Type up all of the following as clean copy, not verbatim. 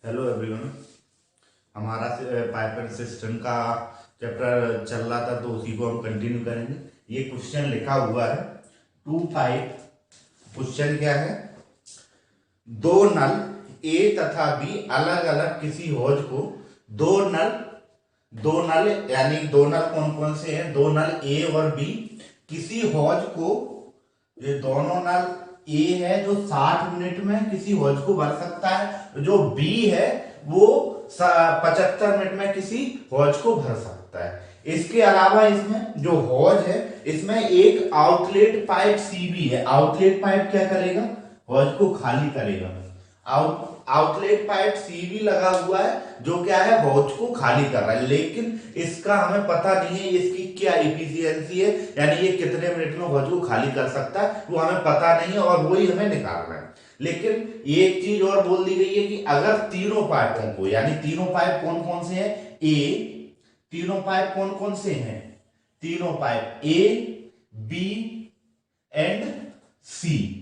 Hello everyone. हमारा pipe and system का chapter चल रहा था तो उसी को हम कंटिन्यू करेंगे। ये क्वेश्चन लिखा हुआ है टू पाइप। क्वेश्चन क्या है? दो नल ए तथा बी अलग अलग किसी हौज को दो नल यानी दो नल कौन कौन से हैं? दो नल ए और बी किसी हौज को, ये दोनों नल ए है जो 60 मिनट में किसी हौज को भर सकता है, जो बी है वो 75 मिनट में किसी हौज को भर सकता है। इसके अलावा इसमें जो हौज है इसमें एक आउटलेट पाइप सी भी है। आउटलेट पाइप क्या करेगा? हौज को खाली करेगा। आउटलेट पाइप सी भी लगा हुआ है जो क्या है, हौज को खाली कर रहा है, लेकिन इसका हमें पता नहीं है इसकी क्या इफिशियंसी है, यानी ये कितने मिनट में हौज को खाली कर सकता है वो हमें पता नहीं है और वही हमें निकालना है। लेकिन एक चीज और बोल दी गई है कि अगर तीनों पाइपों को, यानी तीनों पाइप कौन कौन से हैं? तीनों पाइप कौन कौन से हैं? तीनों pipe A B and C,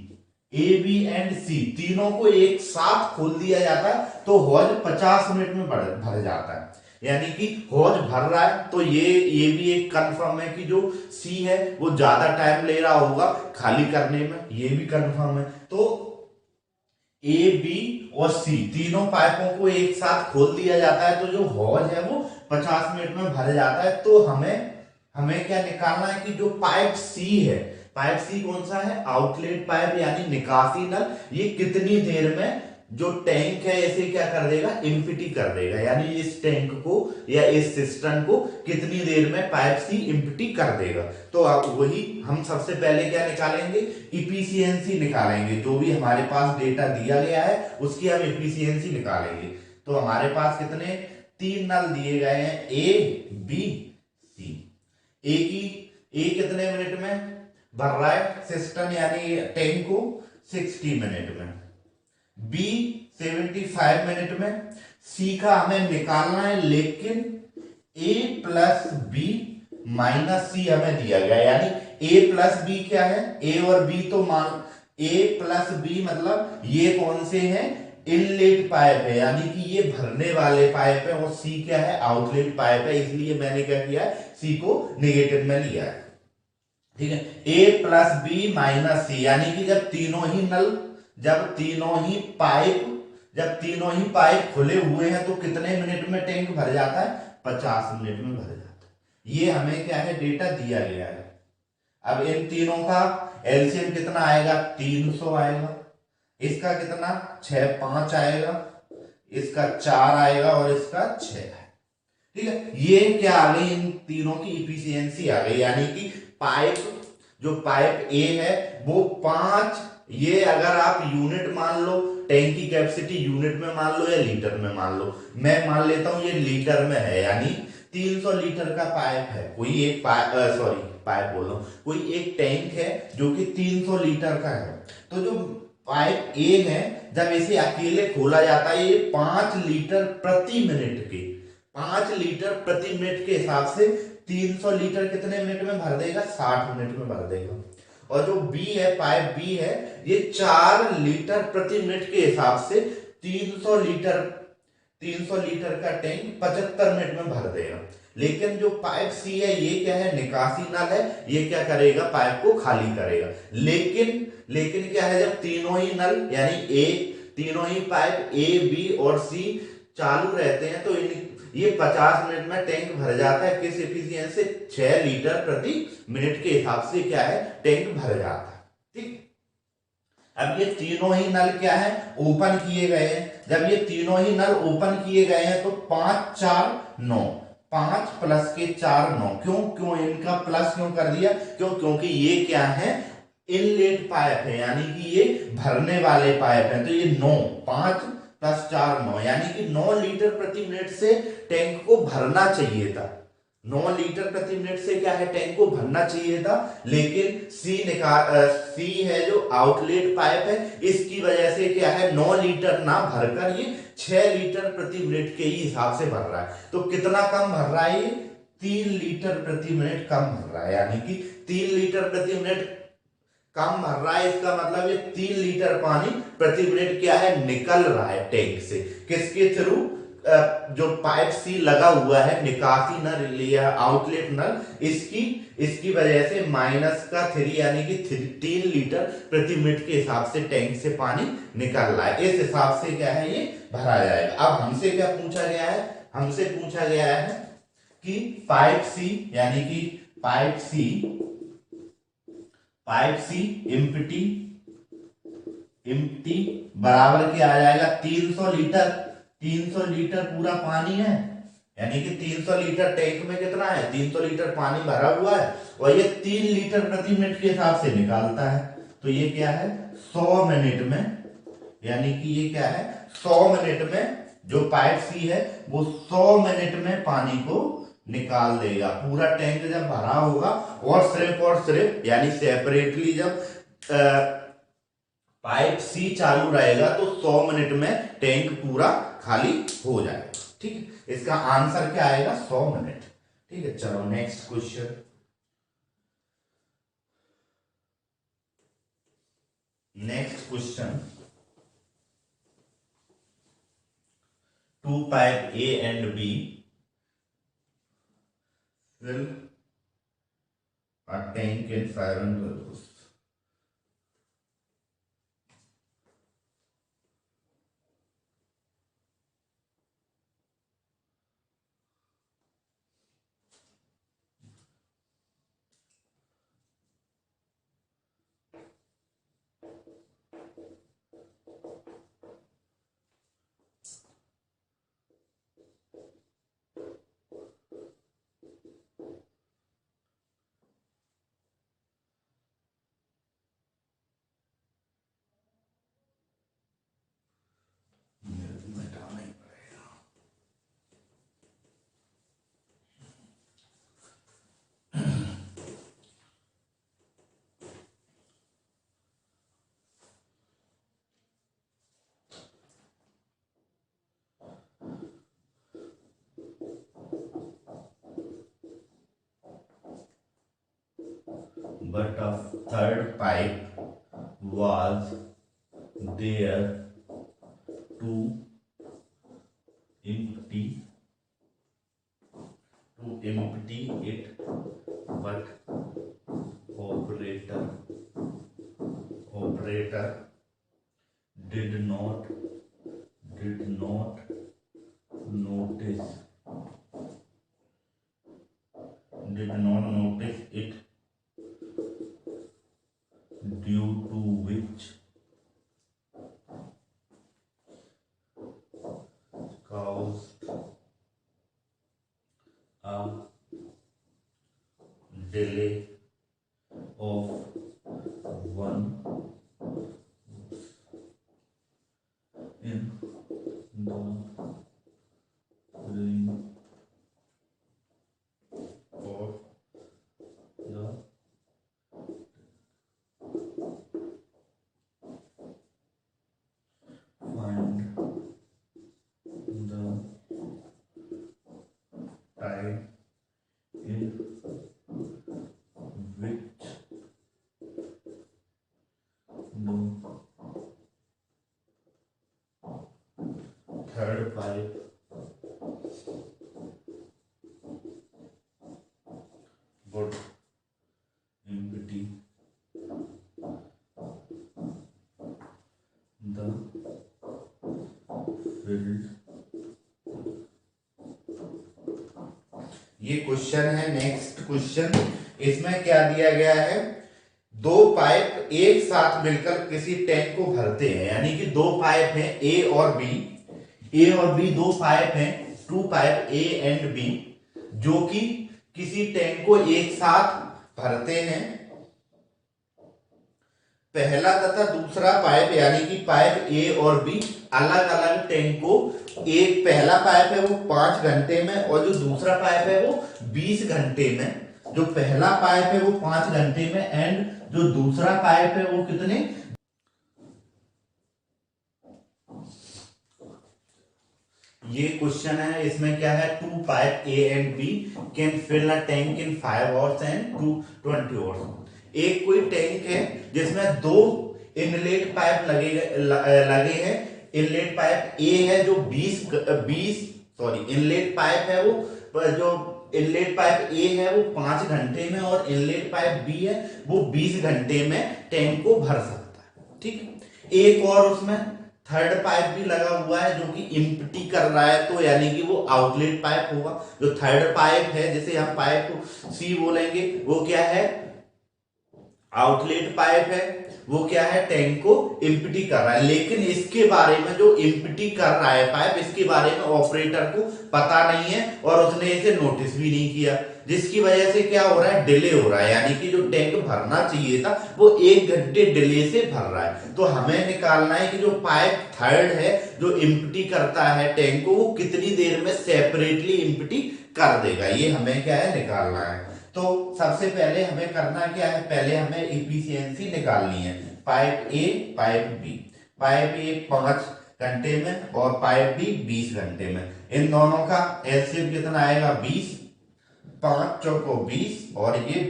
A B and C तीनों को एक साथ खोल दिया जाता है तो हौज 50 मिनट में भर जाता है। यानी कि हौज भर रहा है तो ये भी एक कंफर्म है कि जो सी है वो ज्यादा टाइम ले रहा होगा खाली करने में, ये भी कंफर्म है। तो ए बी और सी तीनों पाइपों को एक साथ खोल दिया जाता है तो जो हौज है वो 50 मिनट में भर जाता है। तो हमें हमें क्या निकालना है कि जो पाइप सी है, पाइप सी कौन सा है? आउटलेट पाइप यानी निकासी नल, ये कितनी देर में जो टैंक है इसे क्या कर देगा? एम्प्टी कर देगा। यानी इस टैंक को या इस सिस्टम को कितनी देर में पाइप सी एम्प्टी कर देगा। तो अब वही हम सबसे पहले क्या निकालेंगे? इफिशियंसी निकालेंगे। जो भी हमारे पास डेटा दिया गया है उसकी हम इफिशियंसी निकालेंगे। तो हमारे पास कितने तीन नल दिए गए हैं, ए बी सी। ए कितने मिनट में भर रहा है सिस्टम यानी टैंक को? 60 मिनट में। बी 75 मिनट में। सी का हमें निकालना है, लेकिन ए प्लस बी माइनस सी हमें दिया गया, यानी ए प्लस बी क्या है? ए और बी तो मान, ए प्लस बी मतलब ये कौन से हैं? इनलेट पाइप है, यानी कि ये भरने वाले पाइप है, और सी क्या है? आउटलेट पाइप है। इसलिए मैंने क्या किया है? सी को नेगेटिव में लिया है। ठीक है, ए प्लस बी माइनस सी, यानी कि जब तीनों ही पाइप खुले हुए हैं तो कितने मिनट में टैंक भर जाता है? 50 मिनट में भर जाता है। ये हमें क्या है? डेटा दिया गया है। अब इन तीनों का एलसीएम कितना आएगा? 300 आएगा। इसका कितना? 6 5 आएगा, इसका 4 आएगा और इसका 6 है। ठीक है, ये क्या आ गई? इन तीनों की इफिशियंसी आ गई, यानी कि पाइप ए है वो 5, ये अगर आप यूनिट मान लो, टैंक की कैपेसिटी यूनिट में मान लो या लीटर में मान लो, मैं मान लेता हूं ये लीटर में है, यानी 300 लीटर का पाइप है। कोई एक पाइप बोल रहा हूं, कोई एक टैंक है जो कि 300 लीटर का है। तो जो पाइप ए है जब इसे अकेले खोला जाता है ये 5 लीटर प्रति मिनट के, 5 लीटर प्रति मिनट के हिसाब से 300 लीटर कितने मिनट में भर देगा? 60 मिनट में भर देगा। और जो बी है, पाइप बी है, ये 4 लीटर प्रति मिनट के हिसाब से 300 लीटर का टैंक 75 मिनट में भर देगा। लेकिन जो पाइप सी है ये क्या है? निकासी नल है, ये क्या करेगा? पाइप को खाली करेगा। लेकिन क्या है? जब तीनों ही नल यानी तीनों ही पाइप ए बी और सी चालू रहते हैं तो ये 50 मिनट में टैंक भर जाता है। किस एफिशिएंसी से? 6 लीटर प्रति मिनट के हिसाब से क्या है? टैंक भर जाता है। ठीक, अब ये तीनों ही नल क्या है? ओपन किए गए हैं। जब ये तीनों ही नल ओपन किए गए हैं तो 5 4 9, 5 प्लस के 4 9। क्यों इनका प्लस क्यों कर दिया? क्योंकि ये क्या है? इनलेट पाइप है, यानी कि ये भरने वाले पाइप है। तो ये 9, 5 प्लस 4 9, यानी कि 9 लीटर प्रति मिनट से टैंक को भरना चाहिए था। 9 लीटर प्रति मिनट से क्या है? टैंक को भरना चाहिए था। लेकिन सी है जो आउटलेट पाइप है, इसकी वजह से क्या है? 9 लीटर ना भरकर ये 6 लीटर प्रति मिनट के ही हिसाब से भर रहा है। तो कितना कम भर रहा है ये? 3 लीटर प्रति मिनट कम भर रहा है, यानी कि 3 लीटर प्रति मिनट कम भर रहा है, इसका मतलब ये 3 लीटर पानी प्रति मिनट क्या है निकल रहा है टैंक से। किसके थ्रू? जो पाइप सी लगा हुआ है, निकासी नल या आउटलेट नल, इसकी वजह से -3 यानी कि 3 लीटर प्रति मिनट के हिसाब से टैंक से पानी निकल रहा है। इस हिसाब से क्या है ये भरा जाएगा। अब हमसे क्या पूछा गया है? हमसे पूछा गया है कि पाइप सी यानी कि पाइप सी एम्प्टी बराबर क्या आ जाएगा? 300 लीटर। 300 लीटर पूरा पानी है, यानी कि 300 लीटर टैंक में कितना है? 300 लीटर पानी भरा हुआ है और ये 3 लीटर प्रति मिनट के हिसाब से निकालता है। तो ये क्या है? 100 मिनट में, यानी कि ये क्या है? 100 मिनट में जो पाइप सी है वो 100 मिनट में पानी को निकाल देगा। पूरा टैंक जब भरा होगा और सिर्फ यानी सेपरेटली जब पाइप सी चालू रहेगा तो 100 मिनट में टैंक पूरा खाली हो जाएगा। ठीक है, इसका आंसर क्या आएगा? 100 मिनट। ठीक है, चलो next question. Two pipe A and B fill a tank in 500 but a third pipe was there to empty it, but operator did not notice it, due to which caused a delay of 1 in the ring of the find the time in which the third pipe would empty the filled। ये question है next question. इसमें क्या दिया गया है? दो pipe एक साथ मिलकर किसी टैंक को भरते हैं, यानी कि दो पाइप हैं ए और बी दो पाइप हैं, two pipe A and B, जो कि किसी टैंक को एक साथ भरते हैं। पहला तथा दूसरा पाइप यानी कि पाइप ए और बी अलग अलग टैंक को, एक पहला पाइप है वो 5 घंटे में और जो दूसरा पाइप है वो 20 घंटे में। जो पहला पाइप है वो 5 घंटे में एंड जो दूसरा पाइप है वो कितने? ये क्वेश्चन है, इसमें क्या है? Two pipe A and B can fill a tank in 5 hours and 20 hours। एक कोई टैंक है जिसमें दो इनलेट पाइप लगे हैं। इनलेट पाइप ए है जो 20 सॉरी इनलेट पाइप है वो जो इनलेट पाइप ए है वो 5 घंटे में और इनलेट पाइप बी है वो 20 घंटे में टैंक को भर सकता है। ठीक है, एक और उसमें थर्ड पाइप भी लगा हुआ है जो कि इम्प्टी कर रहा है, तो यानी कि वो आउटलेट पाइप होगा। जो थर्ड पाइप है जिसे हम पाइप सी बोलेंगे वो क्या है, आउटलेट पाइप है। वो क्या है, टैंक को इम्प्टी कर रहा है। लेकिन इसके बारे में जो इम्प्टी कर रहा है पाइप, इसके बारे में ऑपरेटर को पता नहीं है और उसने इसे नोटिस भी नहीं किया, जिसकी वजह से क्या हो रहा है, डिले हो रहा है। यानी कि जो टैंक भरना चाहिए था वो 1 घंटे डिले से भर रहा है। तो हमें निकालना है कि जो पाइप थर्ड है जो इम्प्टी करता है टैंक को, वो कितनी देर में सेपरेटली इम्प्टी कर देगा, ये हमें क्या है निकालना है। तो सबसे पहले हमें करना क्या है, पहले हमें इफिशियंसी निकालनी है। Pipe A pipe B, pipe A 5 घंटे में और पाइप बी 20 घंटे में। इन दोनों का एलसीएम कितना आएगा, 20, 5 चौको 20 और ये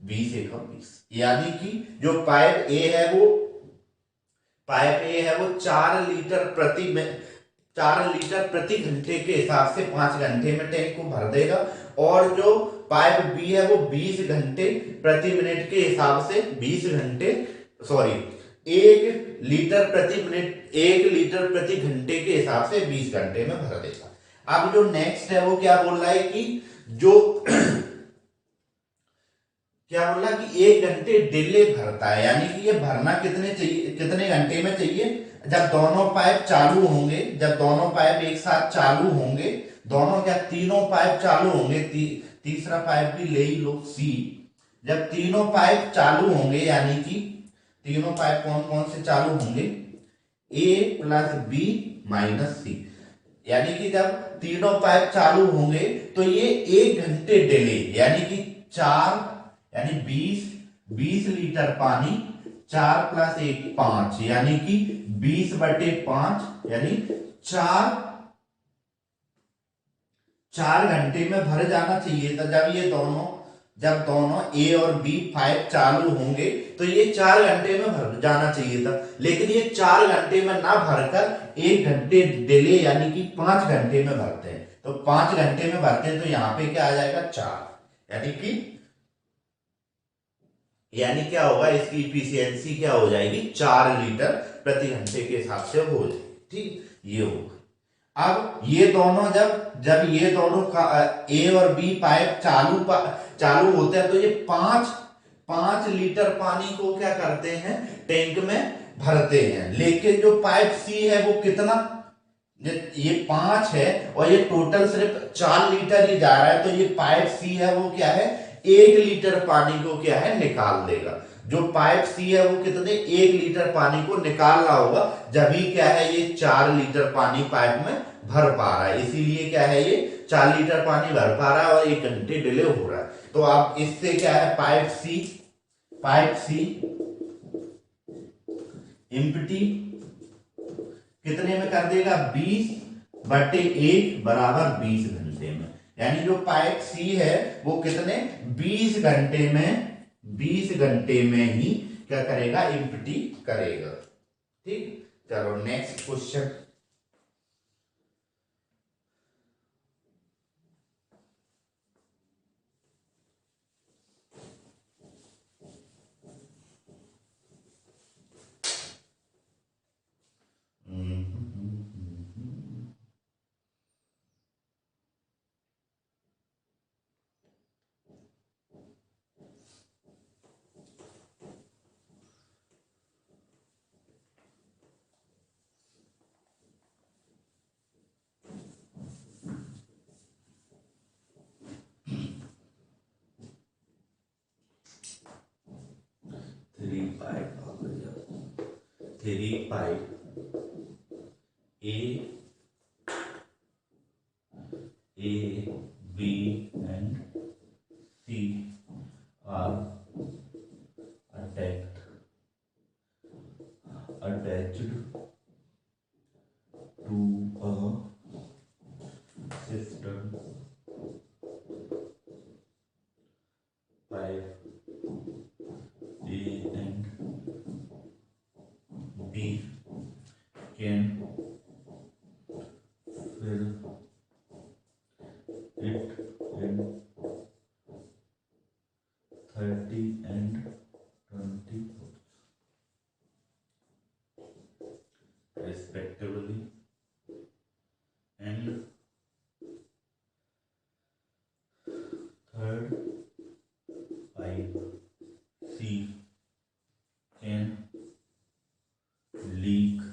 20 एकम 20। यानी कि जो पाइप ए है वो 4 लीटर प्रति घंटे के हिसाब से 5 घंटे में टैंक को भर देगा। और जो पाइप बी है वो 20 घंटे प्रति मिनट के हिसाब से 1 लीटर प्रति घंटे के हिसाब से 20 घंटे में भर देगा। अब जो नेक्स्ट है वो क्या बोल रहा है कि जो क्या बोला कि 1 घंटे डिले भरता है। यानी कि ये भरना कितने घंटे में चाहिए, जब दोनों पाइप चालू होंगे, जब दोनों पाइप एक साथ चालू होंगे, दोनों क्या तीनों पाइप चालू होंगे, तीसरा पाइप भी ले ही लो सी। जब तीनों पाइप चालू होंगे, यानी कि तीनों पाइप कौन कौन से चालू होंगे, ए प्लस बी माइनस सी। यानी कि जब तीनों पाइप चालू होंगे तो ये 1 घंटे डिले, यानी कि 20 लीटर पानी, 4 + 1 5, यानी कि 20/5, यानी 4 घंटे में भर जाना चाहिए था। जब दोनों ए और बी पाइप चालू होंगे तो ये 4 घंटे में भर जाना चाहिए था। लेकिन ये 4 घंटे में ना भरकर 1 घंटे डिले यानी कि 5 घंटे में भरते हैं। तो 5 घंटे में भरते हैं तो यहां पे क्या आ जाएगा, 4। यानी क्या होगा, इसकी इफिशियंसी क्या हो जाएगी, 4 लीटर प्रति घंटे के हिसाब से हो जाएगी। ठीक, ये होगा। अब ये दोनों जब ये दोनों का ए और बी पाइप चालू होते हैं तो ये 5 लीटर पानी को क्या करते हैं, टैंक में भरते हैं। लेकिन जो पाइप सी है वो कितना, ये 5 है और ये टोटल सिर्फ 4 लीटर ही जा रहा है। तो ये पाइप सी है वो क्या है, 1 लीटर पानी को क्या है निकाल देगा। जो पाइप सी है वो कितने 1 लीटर पानी को निकाल रहा होगा, जब ही क्या है ये 4 लीटर पानी पाइप में भर पा रहा है। इसीलिए क्या है ये 4 लीटर पानी भर पा रहा है और 1 घंटे डिले हो रहा है। तो आप इससे क्या है, पाइप सी इम्प्टी कितने में कर देगा, 20/1 बराबर 20 घंटे में। यानी जो पाइप सी है वो कितने 20 घंटे में ही क्या करेगा, इम्प्टी करेगा। ठीक, चलो next question. Three pipe A B and C are attached to a system pipe it in 30 and 20 respectively, and third pipe C can leaks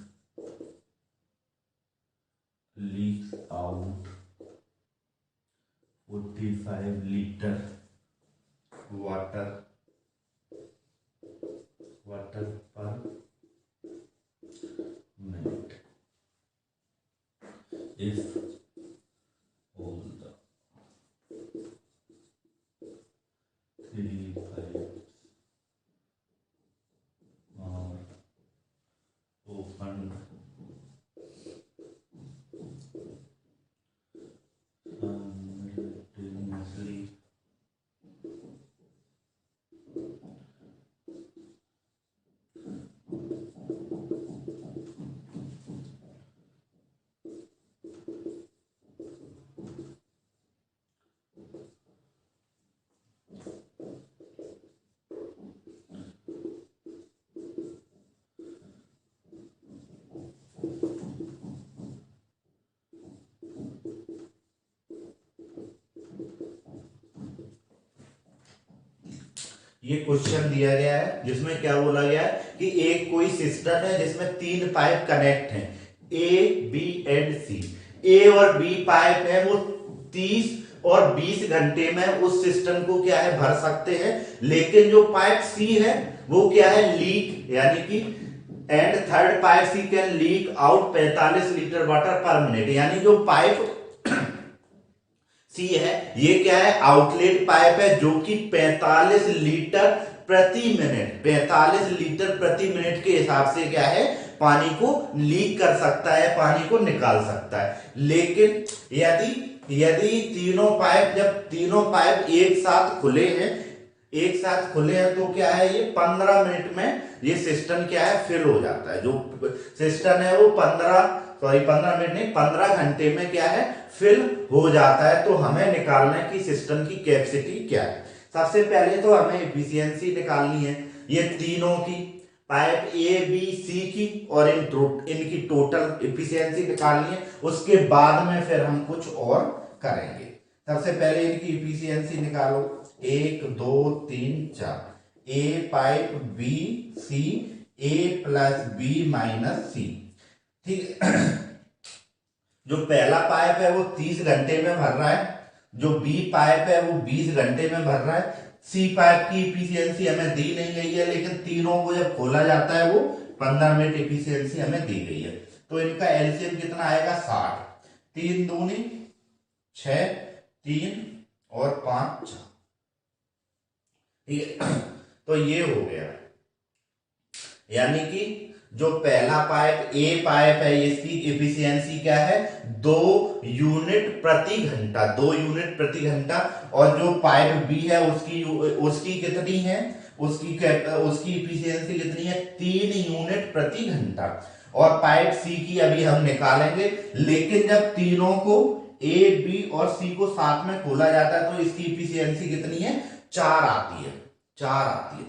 out 45 liter water per minute if all the three pipes are opened simultaneously. ये question दिया गया है जिसमें क्या बोला गया है कि एक कोई सिस्टम है जिसमें 3 पाइप कनेक्ट हैं, ए बी एंड सी। ए और बी पाइप है वो 30 और 20 घंटे में उस सिस्टम को क्या है भर सकते हैं, लेकिन जो पाइप सी है वो क्या है लीक, यानी कि and third pipe C can leak out 45 litre water per minute, यानी जो पाइप सी है ये क्या है आउटलेट पाइप है जो कि 45 लीटर प्रति मिनट 45 लीटर प्रति मिनट के हिसाब से क्या है पानी को लीक कर सकता है, पानी को निकाल सकता है। लेकिन यदि जब तीनों पाइप एक साथ खुले हैं तो क्या है ये 15 मिनट में ये सिस्टम क्या है फिल हो जाता है। जो सिस्टम है वो 15 मिनट नहीं 15 घंटे में क्या है फिल हो जाता है। तो हमें निकालना है कि सिस्टम की कैपेसिटी क्या है। सबसे पहले तो हमें एफिशिएंसी निकालनी है, ये तीनों की पाइप ए बी सी की और इनकी टोटल एफिशिएंसी निकालनी है। उसके बाद में फिर हम कुछ और करेंगे। सबसे पहले इनकी एफिशिएंसी निकालो, 1 2 3 4, ए पाइप बी सी, ए प्लस बी माइनस सी, ठीक है। जो पहला पाइप है वो 30 घंटे में भर रहा है, जो बी पाइप है वो 20 घंटे में भर रहा है। सी पाइप की एफिशिएंसी हमें दी नहीं गई है, लेकिन तीनों को जब खोला जाता है वो 15 मिनट एफिशिएंसी हमें दी गई है। तो इनका एलसीएम कितना आएगा 60, 3 दूनी 6, 3 और 5 6, ठीक है। तो ये हो गया, यानी कि जो पहला पाइप ए पाइप है इसकी एफिशिएंसी क्या है 2 यूनिट प्रति घंटा, और जो पाइप बी है उसकी कितनी है, उसकी एफिशिएंसी कितनी है 3 यूनिट प्रति घंटा। और पाइप सी की अभी हम निकालेंगे, लेकिन जब तीनों को ए बी और सी को साथ में खोला जाता है तो इसकी एफिशिएंसी कितनी है 4 आती है,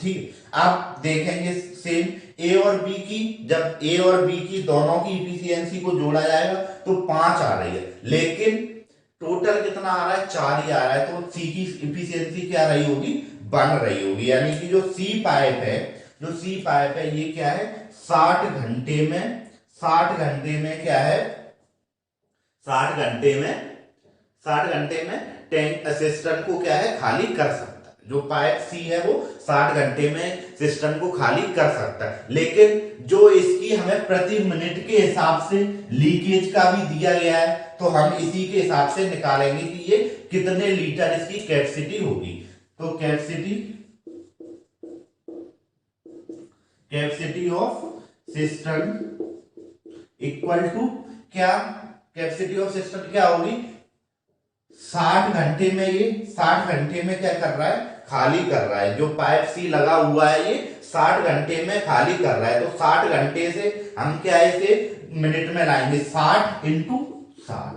ठीक है। अब देखेंगे सेम ए और बी की, जब ए और बी की दोनों की इफिशियंसी को जोड़ा जाएगा तो 5 आ रही है, लेकिन टोटल कितना आ रहा है 4 ही आ रहा है। तो सी की इफिशियंसी क्या रही होगी बन रही होगी, यानी कि जो सी पाइप है ये क्या है 60 घंटे में क्या है 60 घंटे में टैंक सिस्टम को क्या है खाली कर सकता है। जो पाइप सी है वो 60 घंटे में सिस्टम को खाली कर सकता है, लेकिन जो इसकी हमें प्रति मिनट के हिसाब से लीकेज का भी दिया गया है, तो हम इसी के हिसाब से निकालेंगे कि ये कितने लीटर इसकी कैपेसिटी होगी। तो capacity of system equal to क्या, कैपेसिटी ऑफ सिस्टम क्या होगी 60 घंटे में, ये 60 घंटे में क्या कर रहा है खाली कर रहा है। जो पाइप सी लगा हुआ है ये 60 घंटे में खाली कर रहा है। तो 60 घंटे से हम क्या इसे मिनट में लाएंगे 60 × 60,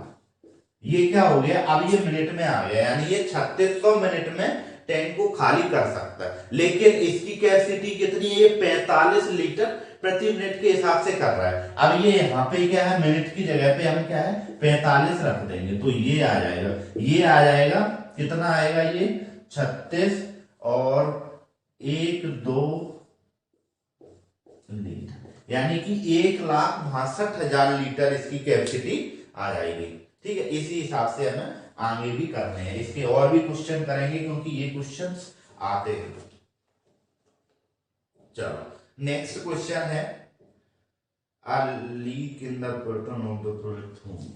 ये क्या हो गया, अब ये मिनट में आ गया, यानी ये 3600 मिनट में टैंक को खाली कर सकता है। लेकिन इसकी कैपेसिटी कितनी है, ये 45 लीटर प्रति मिनट के हिसाब से कर रहा है। अब ये यहाँ पे क्या है, मिनट की जगह पे हम क्या है 45 रख देंगे, तो ये आ जाएगा, ये आ जाएगा, कितना आएगा ये 36 और 1-2 लीटर, यानी कि 1,62,000 लीटर इसकी कैपेसिटी आ जाएगी। ठीक है, इसी हिसाब से हमें आगे भी करने हैं, इसके और भी क्वेश्चन करेंगे क्योंकि ये क्वेश्चंस आते हैं। चलो नेक्स्ट क्वेश्चन है, a leak in the bottom of the product home।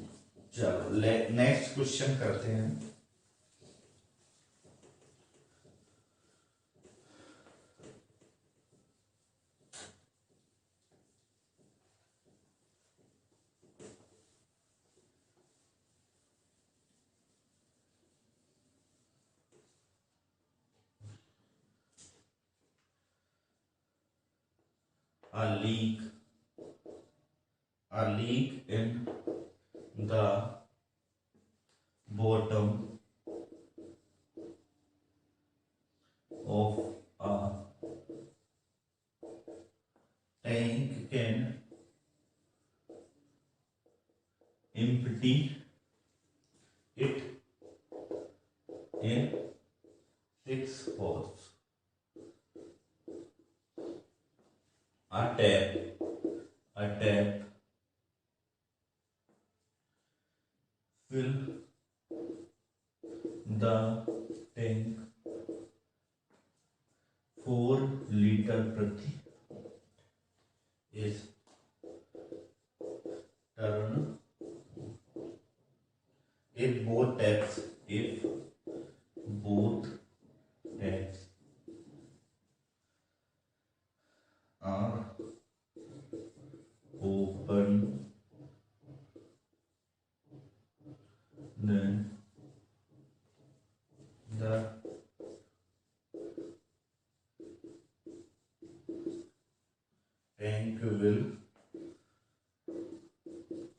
चलो नेक्स्ट क्वेश्चन करते हैं। A leak in the bottom of a tank can empty it in 6 hours। A tap fill the tank 4 liter प्रति is turn if both taps are open, then the tank will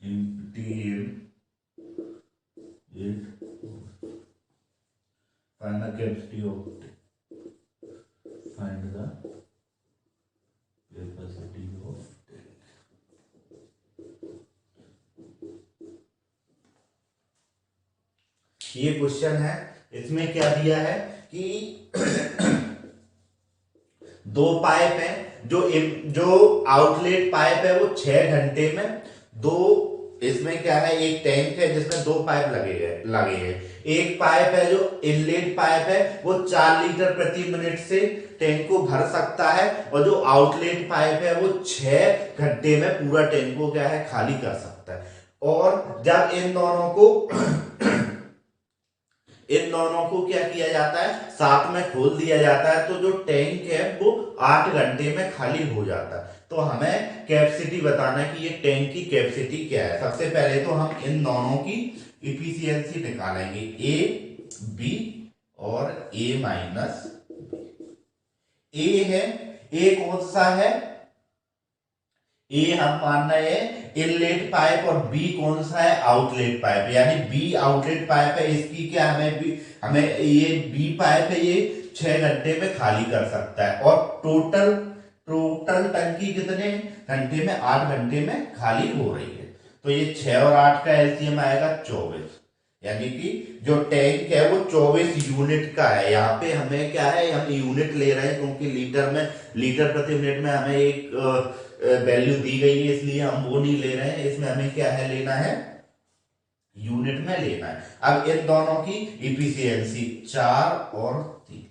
empty it, find the capacity of ये question है। इसमें क्या दिया है कि दो pipe है, जो आउटलेट पाइप है वो 6 घंटे में दो, इसमें क्या है एक टैंक है जिसमें 2 पाइप लगे हैं। एक पाइप है जो इनलेट पाइप है वो 4 लीटर प्रति मिनट से टैंक को भर सकता है, और जो आउटलेट पाइप है वो 6 घंटे में पूरा टैंक को क्या है खाली कर सकता है। और जब इन दोनों को क्या किया जाता है, साथ में खोल दिया जाता है, तो जो टैंक है वो 8 घंटे में खाली हो जाता है। तो हमें कैपेसिटी बताना है कि ये टैंक की कैपेसिटी क्या है। सबसे पहले तो हम इन दोनों की इफिशियंसी निकालेंगे, ए बी और ए माइनस। ए है, ए कौन सा है, ए हम मान रहे हैं इनलेट पाइप, और बी कौन सा है आउटलेट पाइप, यानी बी आउटलेट पाइप है। इसकी क्या हमें ये बी पाइप है ये 6 घंटे में खाली कर सकता है, और टोटल टंकी कितने घंटे में, 8 घंटे में खाली हो रही है। तो ये 6 और 8 का एलसीएम आएगा 24, यानी कि जो टैंक है वो 24 यूनिट का है। यहाँ पे हमें क्या है, हम यूनिट ले रहे हैं क्योंकि लीटर प्रति मिनट में हमें एक वैल्यू दी गई है, इसलिए हम वो नहीं ले रहे हैं। इसमें हमें क्या है लेना है, यूनिट में लेना है। अब इन दोनों की इफिशियंसी 4 और 3,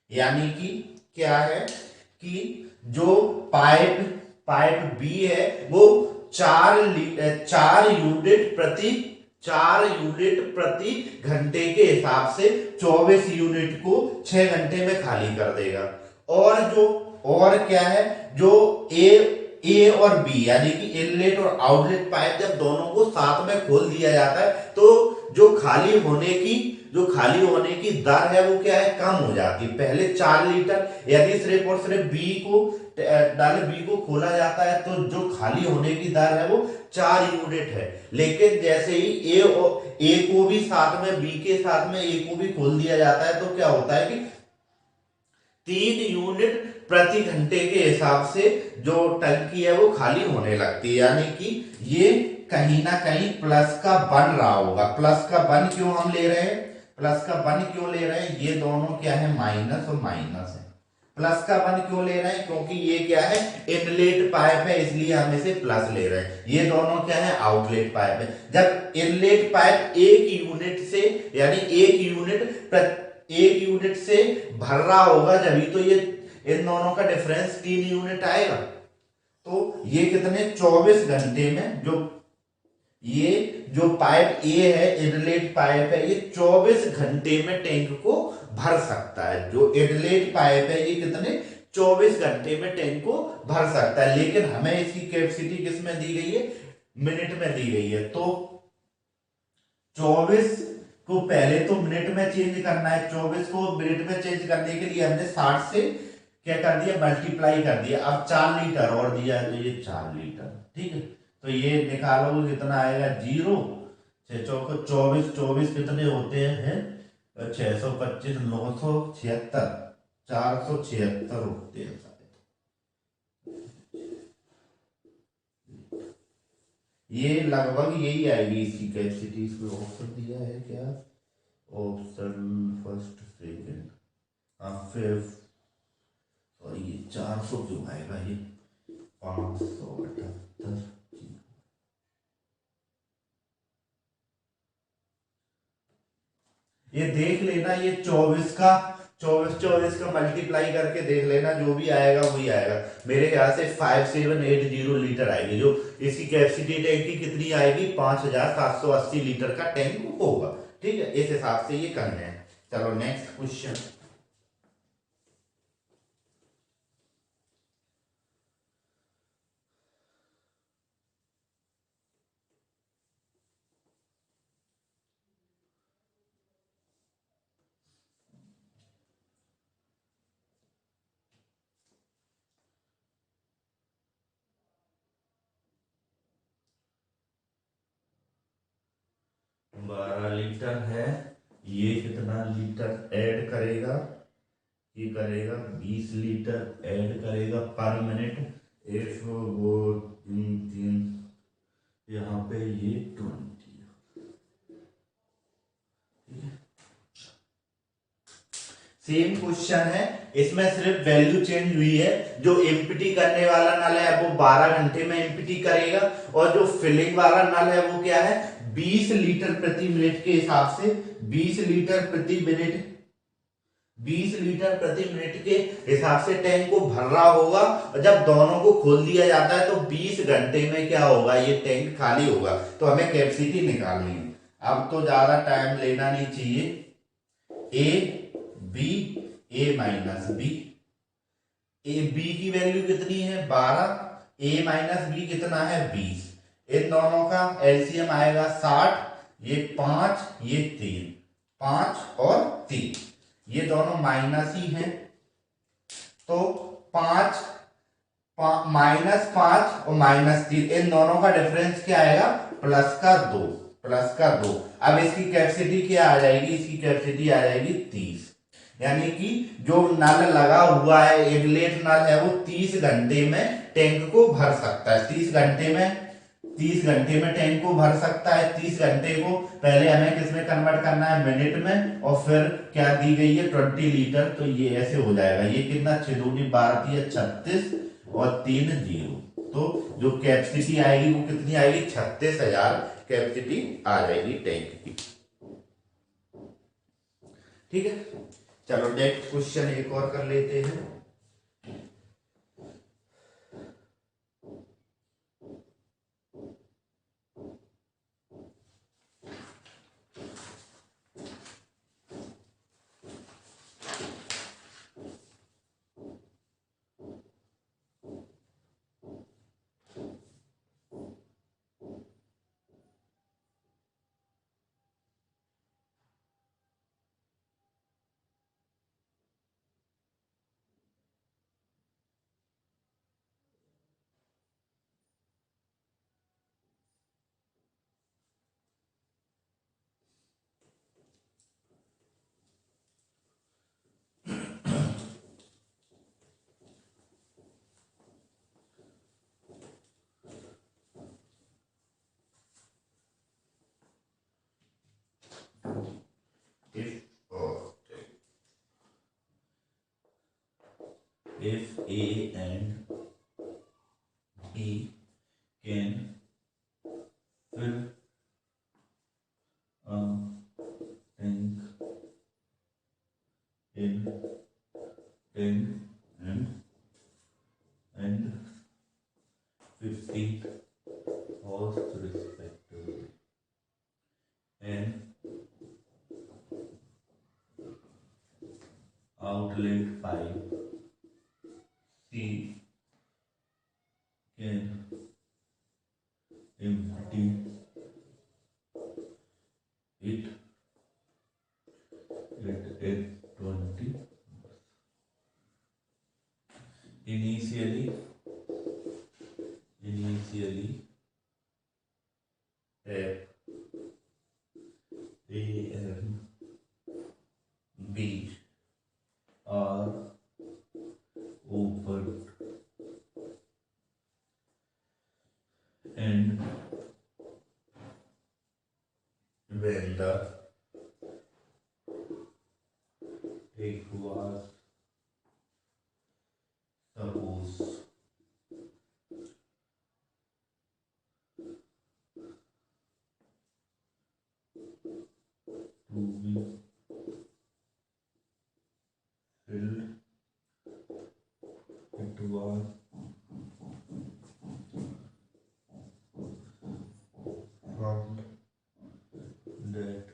यानी कि क्या है कि जो पाइप बी है वो 4 यूनिट प्रति घंटे के हिसाब से 24 यूनिट को 6 घंटे में खाली कर देगा। और क्या है, जो ए और बी यानी कि इनलेट और आउटलेट पाइप जब दोनों को साथ में खोल दिया जाता है तो जो खाली होने की दर है वो क्या है, कम हो जाती है। पहले 4 लीटर यदि सिर्फ और सिर्फ बी को खोला जाता है तो जो खाली होने की दर है वो 4 यूनिट है। लेकिन जैसे ही ए को भी साथ में, बी के साथ में ए को भी खोल दिया जाता है तो क्या होता है कि 3 यूनिट प्रति घंटे के हिसाब से जो टंकी है वो खाली होने लगती है। यानी कि ये कहीं ना कहीं प्लस का बन रहा होगा। प्लस का बन क्यों हम ले रहे हैं, प्लस का बन क्यों ले रहे हैं, ये दोनों क्या है, माइनस और माइनस है। प्लस का बन क्यों ले रहे हैं, क्योंकि ये क्या है, इनलेट पाइप है, इसलिए हम इसे प्लस ले रहे हैं। ये दोनों क्या है, आउटलेट पाइप है। जब इनलेट पाइप एक यूनिट से, यानी एक यूनिट से भर रहा होगा, जब तो ये इन दोनों का डिफरेंस 3 यूनिट आएगा। तो ये कितने 24 घंटे में ये जो पाइप ए है, इनलेट पाइप है, ये 24 घंटे में टैंक को भर सकता है। जो इनलेट पाइप है ये कितने 24 घंटे में टैंक को भर सकता है। लेकिन हमें इसकी कैपेसिटी किस में दी गई है, मिनट में दी गई है। तो 24 को पहले तो मिनट में चेंज करना है, 24 को मिनट में चेंज करने के लिए हमने 60 से क्या कर दिया, मल्टीप्लाई कर दिया। अब 4 लीटर और दिया है तो ये 4 लीटर, ठीक है। तो ये निकालोगे कितना आएगा, 0 6 चौको 24, 24 कितने होते हैं 625, 976, 476 होते हैं शायद। ये लगभग यही आएगी इसकी कैपेसिटी। इसमें ऑप्शन दिया है क्या, ऑप्शन फर्स्ट सेकेंड, हाँ फिफ्थ, और ये 400 क्यों आएगा, ये 578। ये देख लेना, ये 24 का मल्टीप्लाई करके देख लेना, जो भी आएगा वही आएगा। मेरे ख्याल से 5780 लीटर आएगी। जो इसकी कैपेसिटी टैंक की कितनी आएगी, 5780 लीटर का टैंक होगा, ठीक है। इस हिसाब से ये करने हैं। चलो नेक्स्ट क्वेश्चन। 12 लीटर है, ये कितना लीटर ऐड करेगा, ये करेगा 20 लीटर ऐड करेगा पर मिनट। एक वो तीन तीन, यहाँ पे ये 20। सेम क्वेश्चन है, इसमें सिर्फ वैल्यू चेंज हुई है। जो एम्प्टी करने वाला नल है वो 12 घंटे में एम्प्टी करेगा, और जो फिलिंग वाला नल है वो क्या है, 20 लीटर प्रति मिनट के हिसाब से, 20 लीटर प्रति मिनट 20 लीटर प्रति मिनट के हिसाब से टैंक को भर रहा होगा। और जब दोनों को खोल दिया जाता है तो 20 घंटे में क्या होगा, ये टैंक खाली होगा। तो हमें कैपेसिटी निकालनी है। अब तो ज्यादा टाइम लेना नहीं चाहिए। A B, A minus B, A B की वैल्यू कितनी है 12, ए माइनस बी कितना है 20। इन दोनों का एलसीएम आएगा 60, ये 5 ये 3, 5 और 3, ये दोनों माइनस ही हैं। तो 5 -5 और -3, इन दोनों का डिफरेंस क्या आएगा, +2, +2। अब इसकी कैपेसिटी क्या आ जाएगी, इसकी कैपेसिटी आ जाएगी 30। यानी कि जो नल लगा हुआ है, इनलेट नल है, वो 30 घंटे में टैंक को भर सकता है। 30 घंटे में टैंक को भर सकता है। 30 घंटे को पहले हमें किसमें कन्वर्ट करना है, मिनट में, और फिर क्या दी गई है 20 लीटर। तो ये ऐसे हो जाएगा, ये कितना 6 दूनी 12 36 और 3 0। तो जो कैपेसिटी आएगी वो कितनी आएगी, 36,000 कैपेसिटी आ जाएगी टैंक की, ठीक है। चलो नेक्स्ट क्वेश्चन एक और कर लेते हैं। if A and B can fill a tank in 10 and 50 hours respectively, and outlet pipe C can empty it at 20. Initially tap A and B are opened and when the tank was supposed to be filled, it was found that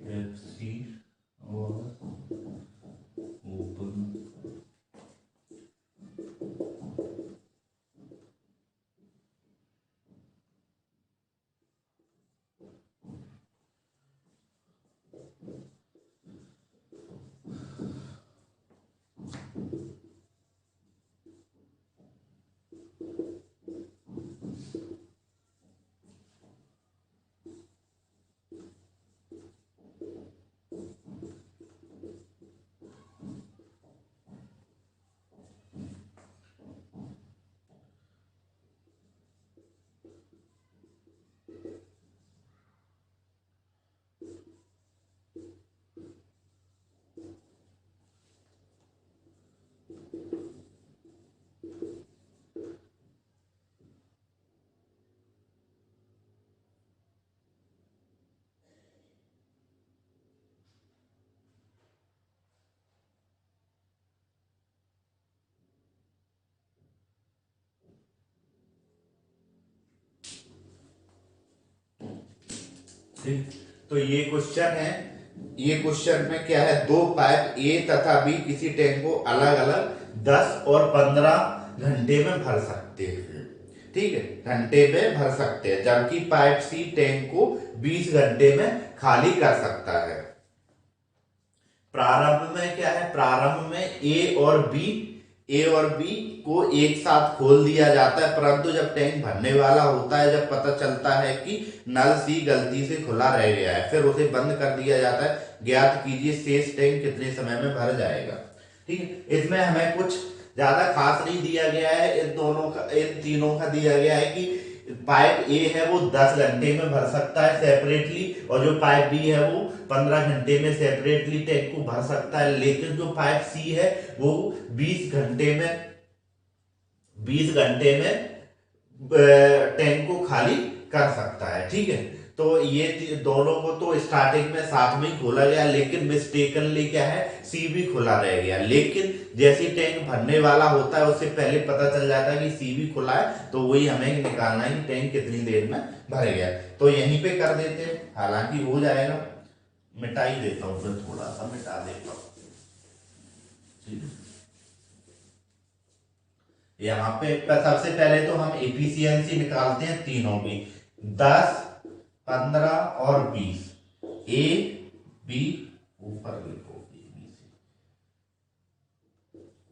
FC was open ठीक। तो ये question है, ये question में क्या है, दो pipe ए तथा बी किसी टैंक को अलग अलग 10 और 15 घंटे में भर सकते हैं। ठीक है, घंटे में भर सकते हैं, जबकि पाइप सी टैंक को 20 घंटे में खाली कर सकता है। प्रारंभ में क्या है, प्रारंभ में ए और बी को एक साथ खोल दिया जाता है, परंतु जब टैंक भरने वाला होता है, जब पता चलता है कि नल सी गलती से खुला रह गया है, फिर उसे बंद कर दिया जाता है। ज्ञात कीजिए शेष टैंक कितने समय में भर जाएगा। ठीक है, इसमें हमें कुछ ज्यादा खास नहीं दिया गया है, इन तीनों का दिया गया है कि पाइप ए है वो 10 घंटे में भर सकता है सेपरेटली, और जो पाइप बी है वो 15 घंटे में सेपरेटली टैंक को भर सकता है, लेकिन जो पाइप सी है वो 20 घंटे में टैंक को खाली कर सकता है। ठीक है, तो ये दोनों को तो स्टार्टिंग में साथ में ही खोला गया, लेकिन मिस्टेकनली क्या है, सी भी खुला रह गया। लेकिन जैसे टैंक भरने वाला होता है उससे पहले पता चल जाता है कि सी भी खुला है, तो वही हमें निकालना है कि टैंक कितनी देर में भर गया। तो यहीं पे कर देते हैं, हालांकि हो जाएगा, मिटा ही देता हूं, फिर थोड़ा सा मिटा देता हूं। यहाँ पे सबसे पहले तो हम एफिशिएंसी निकालते हैं तीनों की, 10, 15 और 20। ए बी ऊपर लिखो,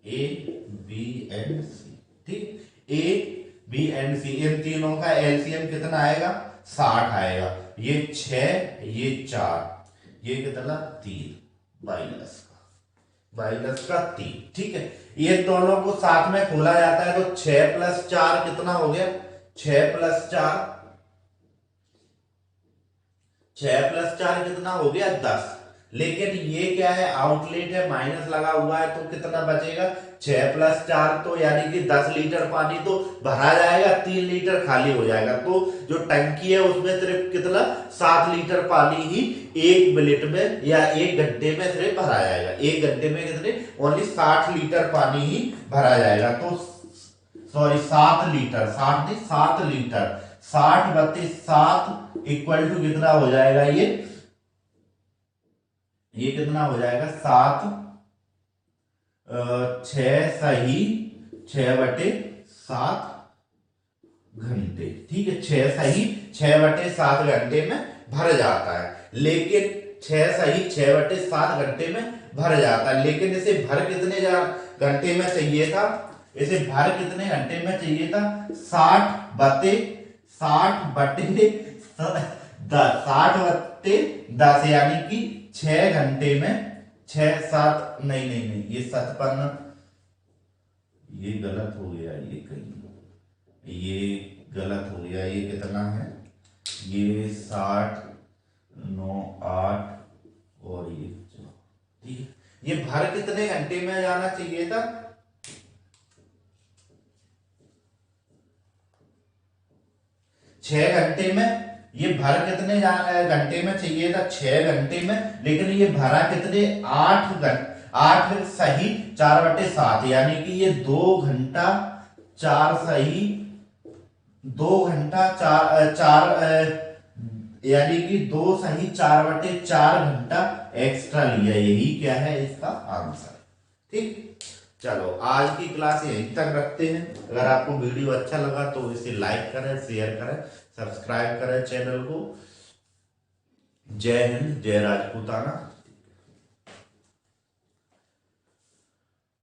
ए बी एंड सी। ठीक, ए बी एंड सी, इन तीनों का एलसीएम कितना आएगा, 60 आएगा। ये 6, ये 4, ये कितना 3, माइनस का 3। ठीक है, ये दोनों को साथ में खोला जाता है, तो 6 + 4 कितना हो गया, 6 + 4 कितना हो गया, 10। लेकिन ये क्या है, आउटलेट है, माइनस लगा हुआ है, तो कितना बचेगा, 6 + 4, तो यानी कि 10 लीटर पानी तो भरा जाएगा, 3 लीटर खाली हो जाएगा। तो जो टंकी है उसमें सिर्फ कितना, 7 लीटर पानी ही 1 मिनट में या 1 घंटे में सिर्फ भरा जाएगा। 1 घंटे में कितने, ओनली 60 लीटर पानी ही भरा जाएगा। तो सॉरी 7 लीटर, 60 नहीं 7 लीटर, 60/7 इक्वल टू कितना हो जाएगा, ये कितना हो जाएगा, 7 6 सही 6/7 घंटे। ठीक है, 6 सही 6/7 घंटे में भर जाता है। लेकिन 6 सही 6/7 घंटे में भर जाता है, लेकिन इसे भर कितने घंटे में चाहिए था, इसे भर कितने घंटे में चाहिए था, 60/10 यानी कि 6 घंटे में 6 7, नहीं नहीं नहीं, ये 57, ये गलत हो गया, ये कहीं ये गलत हो गया, ये कितना है, ये 60 9 8 और ये 4। ठीक है, ये भर कितने घंटे में जाना चाहिए था, 6 घंटे में। ये भर कितने घंटे में चाहिए था, 6 घंटे में, लेकिन ये भरा कितने, 8 घंटे, 8 सही 4/7 यानी कि ये 2 घंटा 4 सही 2 घंटा 4 यानी कि 2 सही 4/4 घंटा एक्स्ट्रा लिया। यही क्या है इसका आंसर। ठीक, चलो आज की क्लास यहीं तक रखते हैं। अगर आपको वीडियो अच्छा लगा तो इसे लाइक करें, शेयर करें, सब्सक्राइब करें चैनल को। जय हिंद, जय राजपूताना।